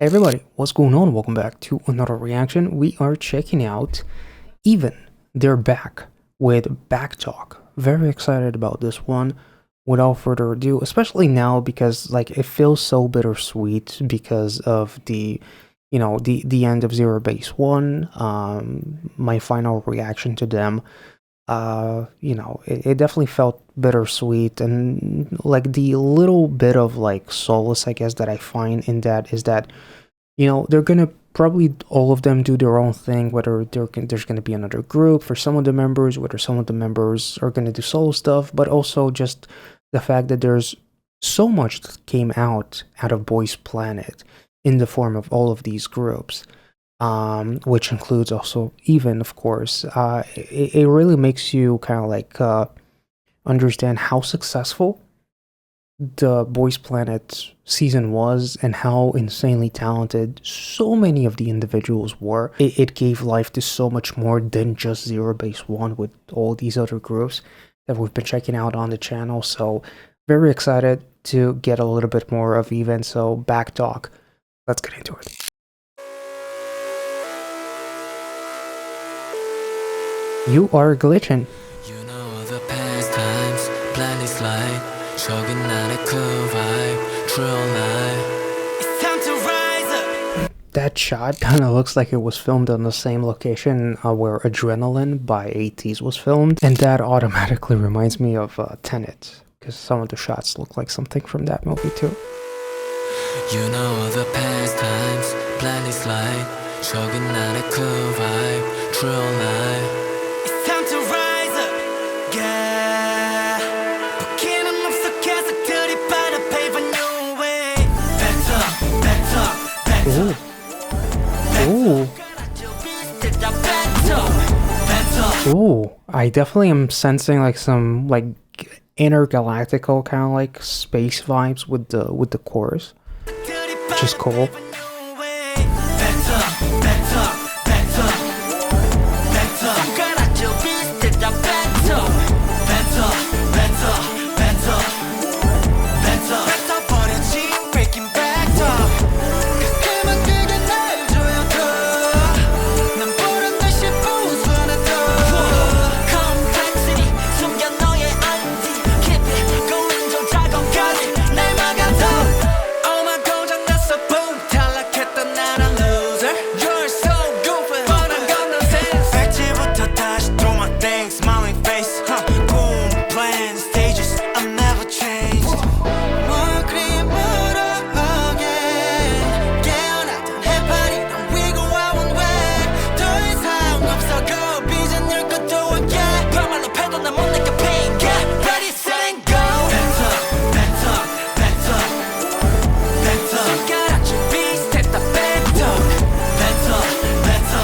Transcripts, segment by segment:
Hey everybody, what's going on? Welcome back to another reaction. We are checking out Even. They're back with Backtalk. Very excited about this one. Without further ado, especially now because like it feels so bittersweet because of the end of Zero Base One. My final reaction to them. It definitely felt bittersweet, and like the little bit of like solace I guess that I find in that is that they're gonna probably all of them do their own thing, whether there's gonna be another group for some of the members, whether some of the members are gonna do solo stuff, but also just the fact that there's so much that came out of Boys Planet in the form of all of these groups, which includes also Even, of course. It really makes you kind of like understand how successful the Boys Planet season was and how insanely talented so many of the individuals were. It gave life to so much more than just Zero Base One with all these other groups that we've been checking out on the channel. So very excited to get a little bit more of Even. So Backtalk, let's get into it. You are glitching. You know the past times, plan is light. 저긴 나의 cool vibe, true life. It's time to rise up. That shot kind of looks like it was filmed on the same location where Adrenaline by ATEEZ was filmed, and that automatically reminds me of Tenet, because some of the shots look like something from that movie too. You know the past times, plan is light. 저긴 나의 cool vibe, true life. Ooh. Ooh, I definitely am sensing like some like intergalactical kind of like space vibes with the chorus, which is cool.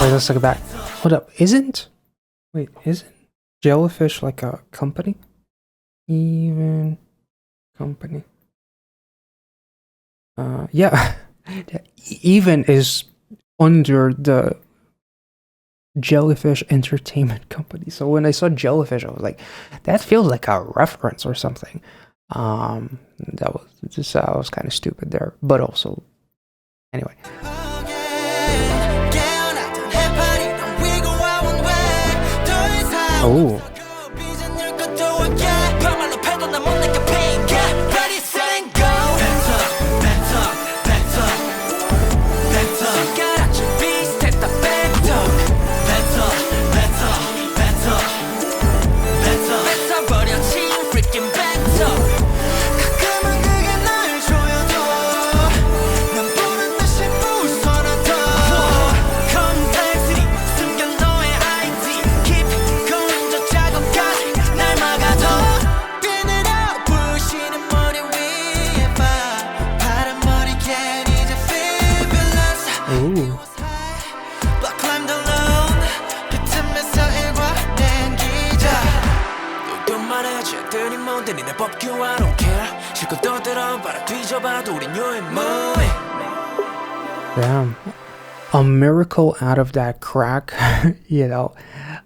Wait, let's look back. Hold up, isn't Jellyfish like a company? Even company. Yeah. Even is under the Jellyfish Entertainment Company. So when I saw Jellyfish, I was like, that feels like a reference or something. That was just I was kind of stupid there, but also anyway. Oh. Damn. A miracle out of that crack,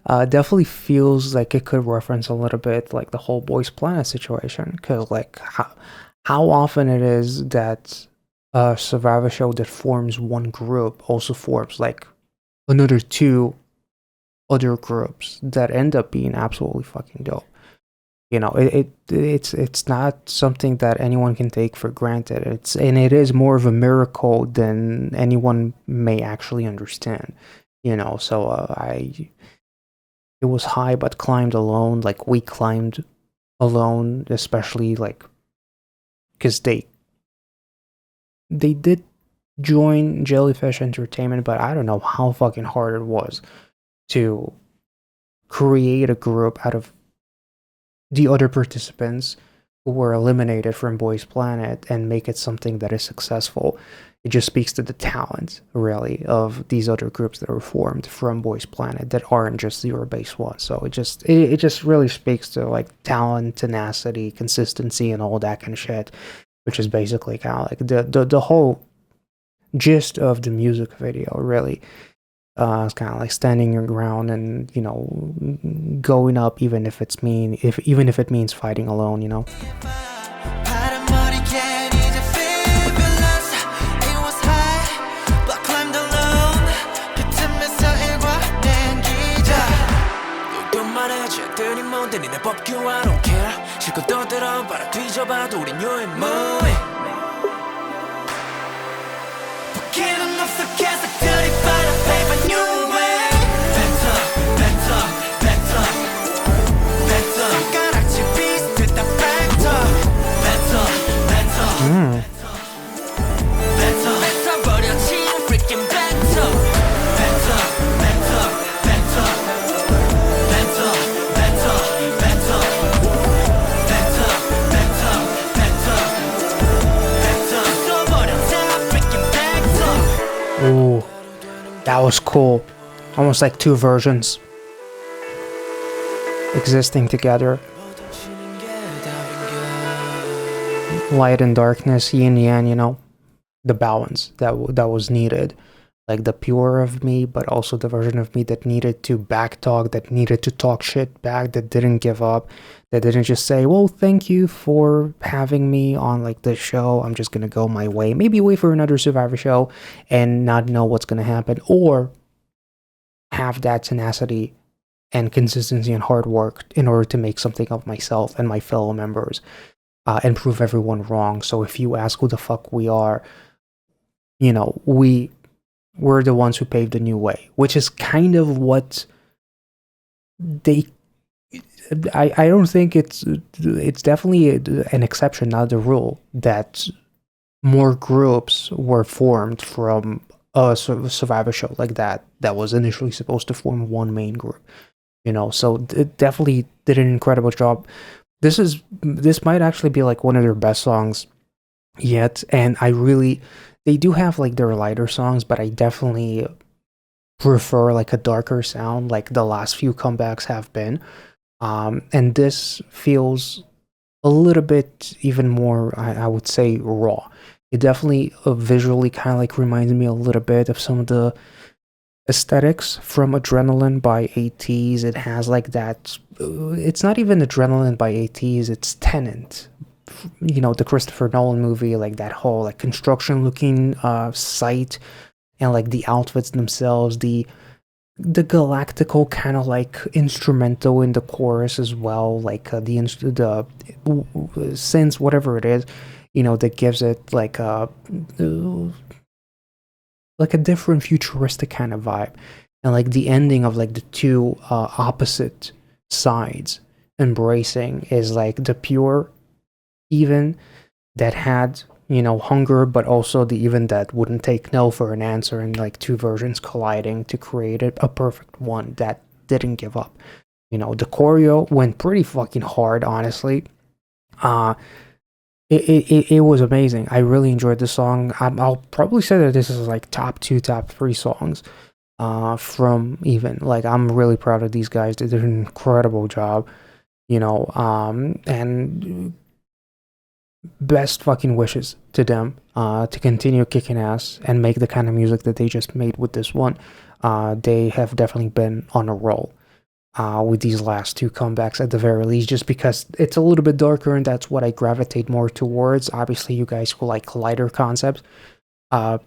definitely feels like it could reference a little bit like the whole Boys Planet situation, because like how often it is that a Survivor show that forms one group also forms like another two other groups that end up being absolutely fucking dope. It's not something that anyone can take for granted. It is more of a miracle than anyone may actually understand. So I it was high but climbed alone. Like we climbed alone, especially like because they did join Jellyfish Entertainment, but I don't know how fucking hard it was to create a group out of the other participants who were eliminated from Boys Planet and make it something that is successful. It just speaks to the talent, really, of these other groups that are formed from Boys Planet that aren't just the base one. So it just really speaks to like talent, tenacity, consistency, and all that kind of shit, which is basically kind of like the whole gist of the music video, really. It's kind of like standing your ground and going up even if it means fighting alone. Mm. Ooh, that was cool. Almost like two versions existing together. Light and darkness, yin yang, the balance that was needed. Like the pure of me, but also the version of me that needed to backtalk, that needed to talk shit back, that didn't give up, that didn't just say, well, thank you for having me on like this show. I'm just gonna go my way. Maybe wait for another Survivor show and not know what's gonna happen. Or have that tenacity and consistency and hard work in order to make something of myself and my fellow members. And prove everyone wrong. So if you ask who the fuck we are, we're the ones who paved the new way, which is kind of what they. I don't think it's definitely an exception, not the rule, that more groups were formed from a Survivor show like that was initially supposed to form one main group. So it definitely did an incredible job. This might actually be like one of their best songs yet, and they do have like their lighter songs, but I definitely prefer like a darker sound like the last few comebacks have been. And this feels a little bit even more, I would say, raw. It definitely visually kind of like reminds me a little bit of some of the aesthetics from Adrenaline by ATs. It has like that. It's not even Adrenaline by ATs. It's Tenant. The Christopher Nolan movie, like that whole like construction looking site, and like the outfits themselves, the galactical kind of like instrumental in the chorus as well, like the synth, whatever it is, that gives it like a different futuristic kind of vibe. And like the ending of like the two opposite sides embracing is like the pure even that had hunger, but also the even that wouldn't take no for an answer, and like two versions colliding to create a perfect one that didn't give up. The choreo went pretty fucking hard, honestly. It was amazing. I really enjoyed the song. I'll probably say that this is like top 2, top 3 songs from even. Like, I'm really proud of these guys. They did an incredible job, and best fucking wishes to them to continue kicking ass and make the kind of music that they just made with this one. They have definitely been on a roll. with these last two comebacks at the very least, just because it's a little bit darker and that's what I gravitate more towards. Obviously, you guys who like lighter concepts,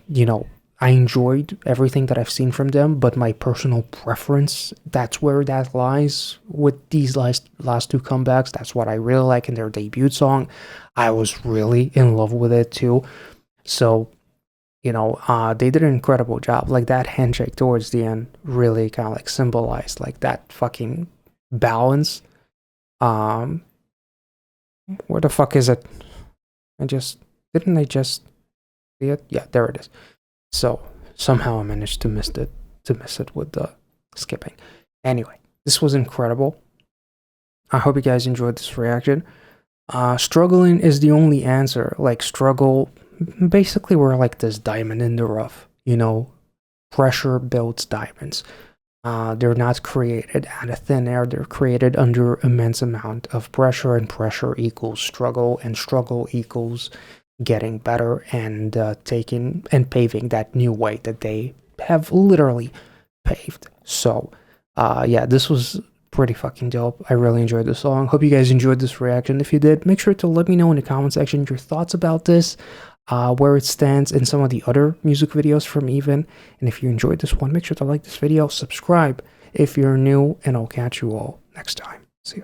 you know, I enjoyed everything that I've seen from them, but my personal preference, that's where that lies with these last two comebacks. That's what I really like in their debut song. I was really in love with it too. So, they did an incredible job. Like that handshake towards the end really kind of like symbolized like that fucking balance. Um, where the fuck is it? I just see it? Yeah, there it is. So somehow I managed to miss it with the skipping. Anyway, this was incredible. I hope you guys enjoyed this reaction. Struggling is the only answer. Like struggle, basically we're like this diamond in the rough. Pressure builds diamonds. They're not created out of thin air. They're created under immense amount of pressure, and pressure equals struggle, and struggle equals getting better and taking and paving that new way that they have literally paved. So, yeah, this was pretty fucking dope. I really enjoyed the song. Hope you guys enjoyed this reaction. If you did, make sure to let me know in the comment section your thoughts about this, where it stands in some of the other music videos from EVNNE. And if you enjoyed this one, make sure to like this video, subscribe if you're new, and I'll catch you all next time. See ya.